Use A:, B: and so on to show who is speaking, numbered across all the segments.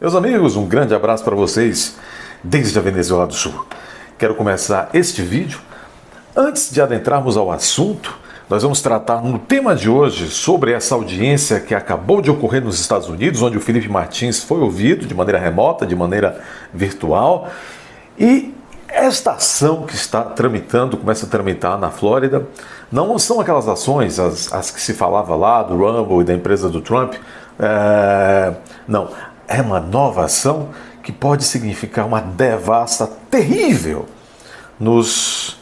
A: Meus amigos, um grande abraço para vocês desde a Venezuela do Sul. Quero começar este vídeo. Antes de adentrarmos ao assunto, nós vamos tratar no tema de hoje sobre essa audiência que acabou de ocorrer nos Estados Unidos, onde o Felipe Martins foi ouvido de maneira remota, de maneira virtual. E esta ação que está tramitando, começa a tramitar na Flórida, não são aquelas ações, as que se falava lá do Rumble e da empresa do Trump. Não, é uma nova ação que pode significar uma devassa terrível nos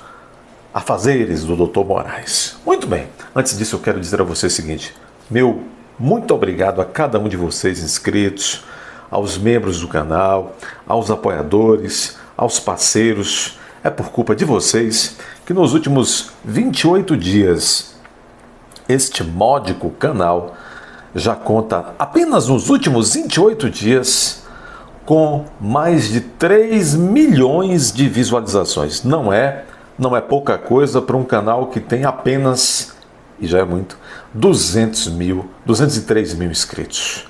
A: afazeres do Dr. Moraes. Muito bem, antes disso eu quero dizer a você o seguinte: meu muito obrigado a cada um de vocês inscritos, aos membros do canal, aos apoiadores, aos parceiros. É por culpa de vocês que nos últimos 28 dias este módico canal já conta, apenas nos últimos 28 dias, com mais de 3 milhões de visualizações. Não é pouca coisa para um canal que tem apenas, e já é muito, 203 mil inscritos.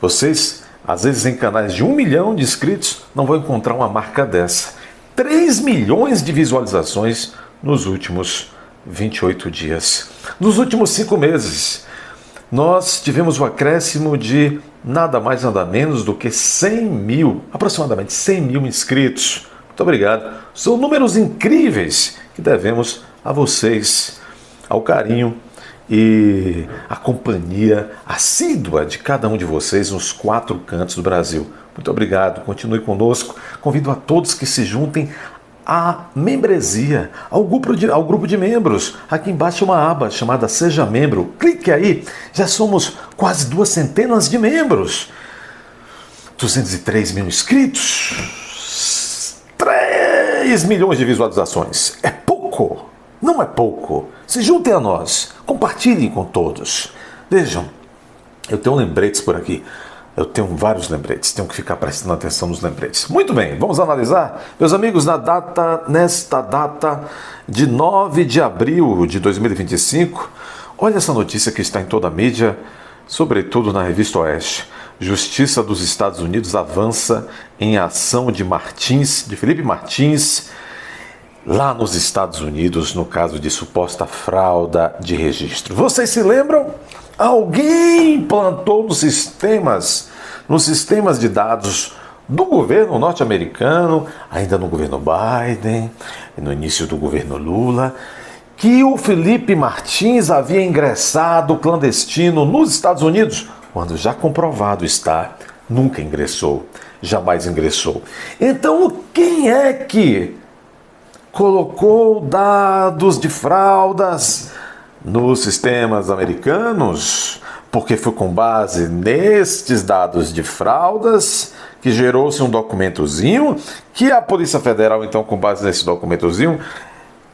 A: Vocês, às vezes em canais de 1 milhão de inscritos, não vão encontrar uma marca dessa. 3 milhões de visualizações nos últimos 28 dias. Nos últimos 5 meses, nós tivemos um acréscimo de nada mais nada menos do que 100 mil, aproximadamente 100 mil inscritos. Muito obrigado. São números incríveis que devemos a vocês, ao carinho e à companhia assídua de cada um de vocês nos 4 cantos do Brasil. Muito obrigado, continue conosco. Convido a todos que se juntem à membresia, ao grupo de membros. Aqui embaixo é uma aba chamada Seja Membro. Clique aí, já somos quase 200 de membros. 203 mil inscritos, 3 milhões de visualizações. É pouco? Não é pouco. Se juntem a nós, compartilhem com todos. Vejam, eu tenho lembretes por aqui. Eu tenho vários lembretes, tenho que ficar prestando atenção nos lembretes. Muito bem, vamos analisar? Meus amigos, nesta data de 9 de abril de 2025, olha essa notícia que está em toda a mídia, sobretudo na Revista Oeste. Justiça dos Estados Unidos avança em ação de Felipe Martins, lá nos Estados Unidos, no caso de suposta fraude de registro. Vocês se lembram? Alguém implantou nos sistemas de dados do governo norte-americano, ainda no governo Biden, no início do governo Lula, que o Felipe Martins havia ingressado clandestino nos Estados Unidos, quando já comprovado está, nunca ingressou, jamais ingressou. Então, quem é que colocou dados de fraudas nos sistemas americanos? Porque foi com base nestes dados de fraudas que gerou-se um documentozinho que a Polícia Federal, então, com base nesse documentozinho,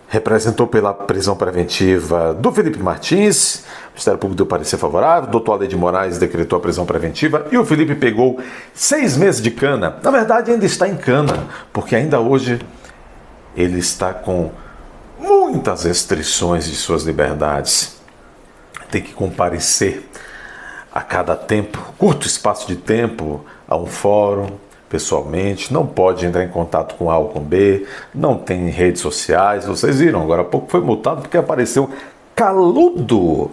A: representou pela prisão preventiva do Felipe Martins. O Ministério Público deu parecer favorável, o doutor Alexandre de Moraes decretou a prisão preventiva e o Felipe pegou 6 meses de cana. Na verdade, ainda está em cana, porque ainda hoje ele está com muitas restrições de suas liberdades. Tem que comparecer a cada curto espaço de tempo, a um fórum, pessoalmente, não pode entrar em contato com A ou com B, não tem redes sociais. Vocês viram, agora há pouco foi multado porque apareceu caludo,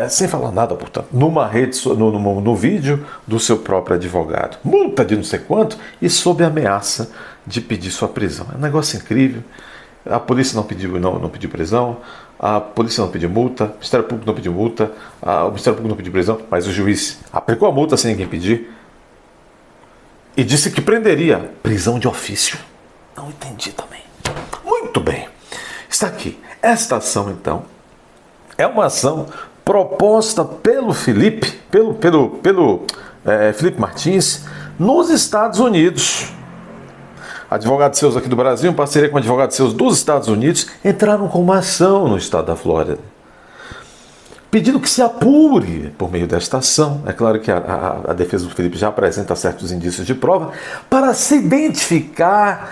A: sem falar nada, portanto, no vídeo do seu próprio advogado. Multa de não sei quanto e sob ameaça de pedir sua prisão. É um negócio incrível. A polícia não pediu prisão, a polícia não pediu multa, o Ministério Público não pediu multa, o Ministério Público não pediu prisão, mas o juiz aplicou a multa sem ninguém pedir e disse que prenderia. Prisão de ofício. Não entendi também. Muito bem. Está aqui. Esta ação, então, é uma ação proposta pelo Felipe Martins nos Estados Unidos. Advogados seus aqui do Brasil, em parceria com advogados seus dos Estados Unidos, entraram com uma ação no estado da Flórida, pedindo que se apure por meio desta ação. É claro que a defesa do Felipe já apresenta certos indícios de prova para se identificar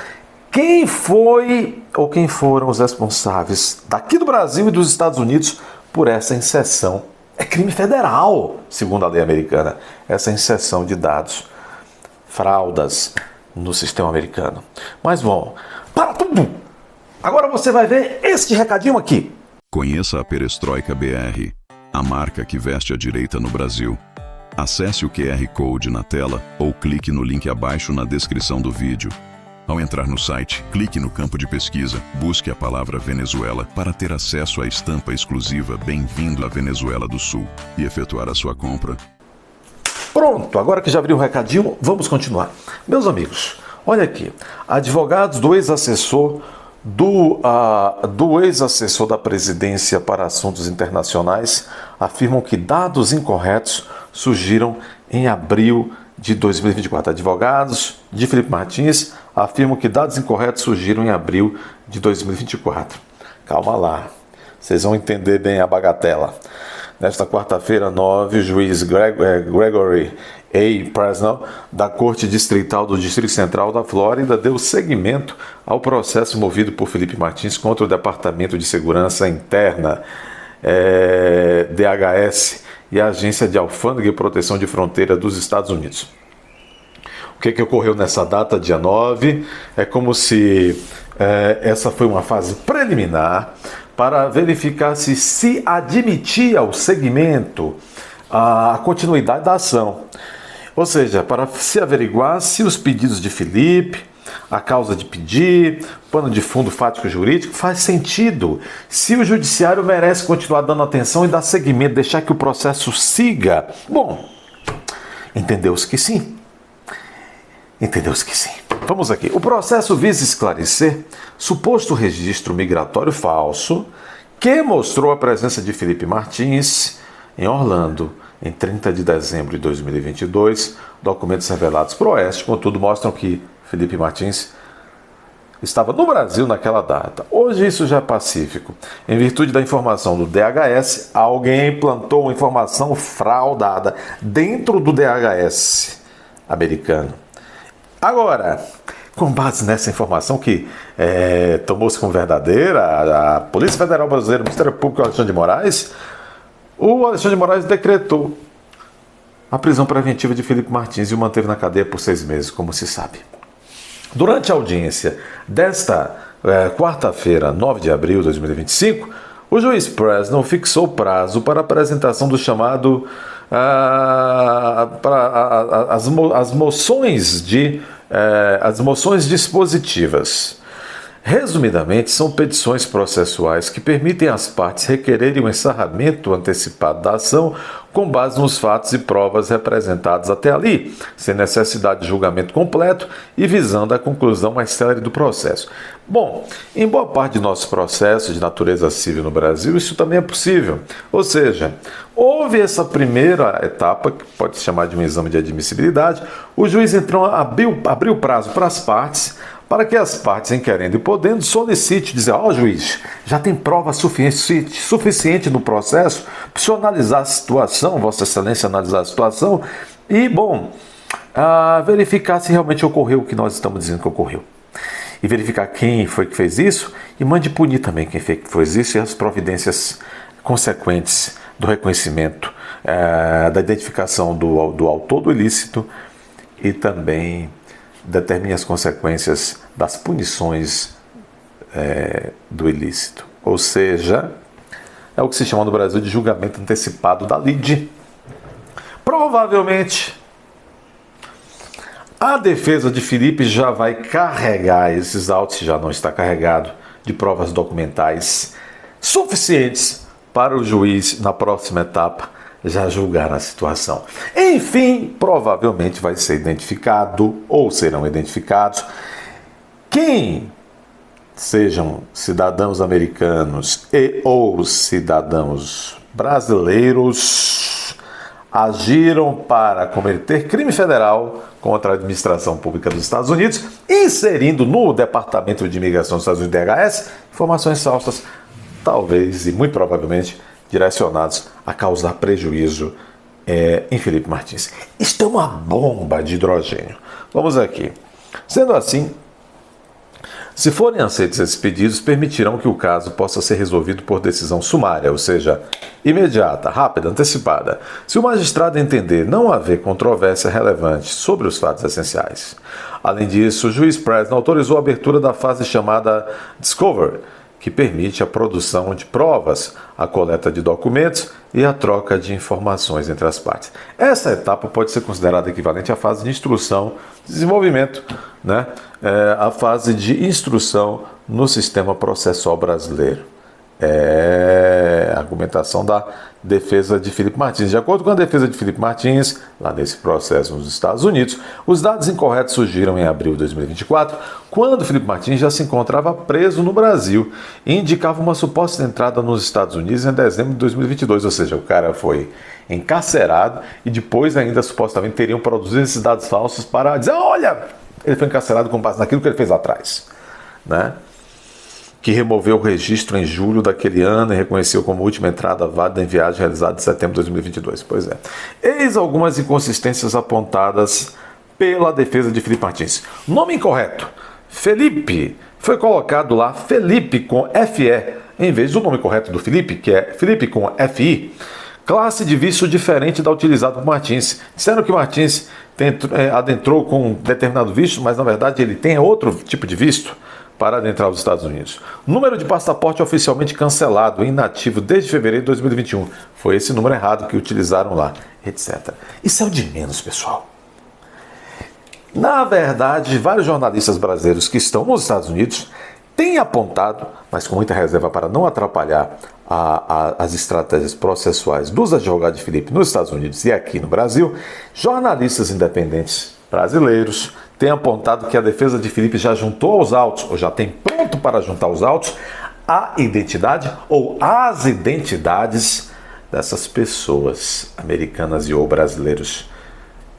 A: quem foi ou quem foram os responsáveis daqui do Brasil e dos Estados Unidos por essa inserção É crime federal, segundo a lei americana, essa inserção de dados, fraudas no sistema americano. Mas bom, para tudo! Agora você vai ver este recadinho aqui.
B: Conheça a Perestroika BR, a marca que veste a direita no Brasil. Acesse o QR Code na tela ou clique no link abaixo na descrição do vídeo. Ao entrar no site, clique no campo de pesquisa, busque a palavra Venezuela para ter acesso à estampa exclusiva Bem-vindo à Venezuela do Sul e efetuar a sua compra.
A: Pronto, agora que já abriu o recadinho, vamos continuar. Meus amigos, olha aqui, advogados do ex-assessor ex-assessor da Presidência para Assuntos Internacionais afirmam que dados incorretos surgiram em abril de 2024. Advogados de Felipe Martins afirmam que dados incorretos surgiram em abril de 2024. Calma lá, vocês vão entender bem a bagatela. Nesta quarta-feira, 9, o juiz Gregory A. Presnell, da Corte Distrital do Distrito Central da Flórida, deu seguimento ao processo movido por Felipe Martins contra o Departamento de Segurança Interna, DHS, e a Agência de Alfândega e Proteção de Fronteira dos Estados Unidos. O que ocorreu nessa data, dia 9? É como se essa foi uma fase preliminar para verificar se admitia o segmento, a continuidade da ação. Ou seja, para se averiguar se os pedidos de Felipe, a causa de pedir, pano de fundo fático-jurídico, faz sentido. Se o judiciário merece continuar dando atenção e dar seguimento, deixar que o processo siga. Bom, entendeu-se que sim. Entendeu-se que sim. Vamos aqui. O processo visa esclarecer suposto registro migratório falso que mostrou a presença de Felipe Martins em Orlando em 30 de dezembro de 2022. Documentos revelados por Oeste, contudo, mostram que Felipe Martins estava no Brasil naquela data. Hoje isso já é pacífico. Em virtude da informação do DHS, alguém plantou uma informação fraudada dentro do DHS americano. Agora, com base nessa informação que tomou-se como verdadeira, a Polícia Federal Brasileira, o Ministério Público, Alexandre de Moraes, o Alexandre de Moraes decretou a prisão preventiva de Felipe Martins e o manteve na cadeia por 6 meses, como se sabe. Durante a audiência desta quarta-feira, 9 de abril de 2025, o juiz Presnell fixou prazo para a apresentação do chamado as moções dispositivas. Resumidamente, são petições processuais que permitem às partes requererem o encerramento antecipado da ação com base nos fatos e provas representados até ali, sem necessidade de julgamento completo e visando a conclusão mais célere do processo. Bom, em boa parte de nossos processos de natureza civil no Brasil, isso também é possível. Ou seja, houve essa primeira etapa, que pode se chamar de um exame de admissibilidade, o juiz então abriu prazo para as partes, para que as partes, em querendo e podendo, solicite, dizer, juiz, já tem prova suficiente no processo para o senhor analisar a situação, Vossa Excelência analisar a situação e, verificar se realmente ocorreu o que nós estamos dizendo que ocorreu. E verificar quem foi que fez isso e mande punir também quem fez isso e as providências consequentes do reconhecimento, da identificação do autor do ilícito e também determine as consequências das punições do ilícito. Ou seja, é o que se chama no Brasil de julgamento antecipado da lide. Provavelmente, a defesa de Felipe já vai carregar esses autos, se já não está carregado, de provas documentais suficientes para o juiz, na próxima etapa, já julgar a situação. Enfim, provavelmente vai ser identificado ou serão identificados quem sejam cidadãos americanos e ou cidadãos brasileiros agiram para cometer crime federal contra a administração pública dos Estados Unidos, inserindo no Departamento de Imigração dos Estados Unidos, DHS, informações falsas, talvez e muito provavelmente direcionados a causar prejuízo em Felipe Martins. Isto é uma bomba de hidrogênio. Vamos aqui. Sendo assim, Se forem aceitos esses pedidos, permitirão que o caso possa ser resolvido por decisão sumária, ou seja, imediata, rápida, antecipada, se o magistrado entender não haver controvérsia relevante sobre os fatos essenciais. Além disso, o juiz Preston autorizou a abertura da fase chamada Discovery, que permite a produção de provas, a coleta de documentos e a troca de informações entre as partes. Essa etapa pode ser considerada equivalente à fase de instrução, desenvolvimento, né? A fase de instrução no sistema processual brasileiro. A argumentação da defesa de Felipe Martins. De acordo com a defesa de Felipe Martins, lá nesse processo nos Estados Unidos, os dados incorretos surgiram em abril de 2024, quando Felipe Martins já se encontrava preso no Brasil e indicava uma suposta entrada nos Estados Unidos em dezembro de 2022, ou seja, o cara foi encarcerado e depois ainda supostamente teriam produzido esses dados falsos para dizer, olha, ele foi encarcerado com base naquilo que ele fez lá atrás, né? Que removeu o registro em julho daquele ano e reconheceu como última entrada válida em viagem realizada em setembro de 2022. Pois é. Eis algumas inconsistências apontadas pela defesa de Felipe Martins. Nome incorreto. Felipe. Foi colocado lá Felipe com FE, em vez do nome correto do Felipe, que é Felipe com FI. Classe de visto diferente da utilizada por Martins. Disseram que Martins adentrou com um determinado visto, mas na verdade ele tem outro tipo de visto para adentrar os Estados Unidos. Número de passaporte oficialmente cancelado, inativo desde fevereiro de 2021. Foi esse número errado que utilizaram lá, etc. Isso é o de menos, pessoal. Na verdade, vários jornalistas brasileiros que estão nos Estados Unidos têm apontado, mas com muita reserva para não atrapalhar as estratégias processuais dos advogados de Felipe nos Estados Unidos e aqui no Brasil, jornalistas independentes brasileiros têm apontado que a defesa de Felipe já juntou aos autos, ou já tem pronto para juntar aos autos, a identidade ou as identidades dessas pessoas americanas e ou brasileiros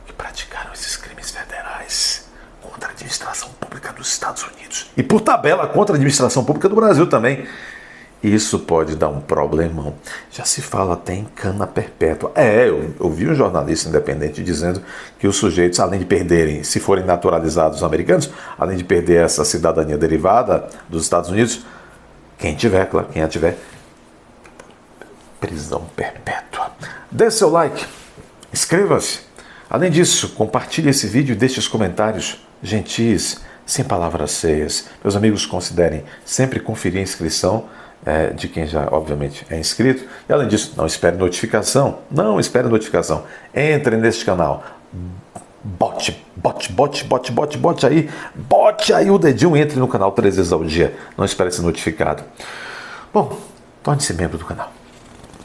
A: que praticaram esses crimes federais contra a administração pública dos Estados Unidos. E por tabela contra a administração pública do Brasil também. Isso pode dar um problemão. Já se fala até em cana perpétua. Eu ouvi um jornalista independente dizendo que os sujeitos, além de perderem, se forem naturalizados americanos, além de perder essa cidadania derivada dos Estados Unidos, quem a tiver, prisão perpétua. Dê seu like, inscreva-se. Além disso, compartilhe esse vídeo e deixe os comentários gentis, sem palavras feias. Meus amigos, considerem sempre conferir a inscrição de quem já, obviamente, é inscrito. E, além disso, não espere notificação. Não espere notificação. Entre neste canal. Bote aí o dedinho, entre no canal 3 vezes ao dia. Não espere ser notificado. Bom, torne-se membro do canal.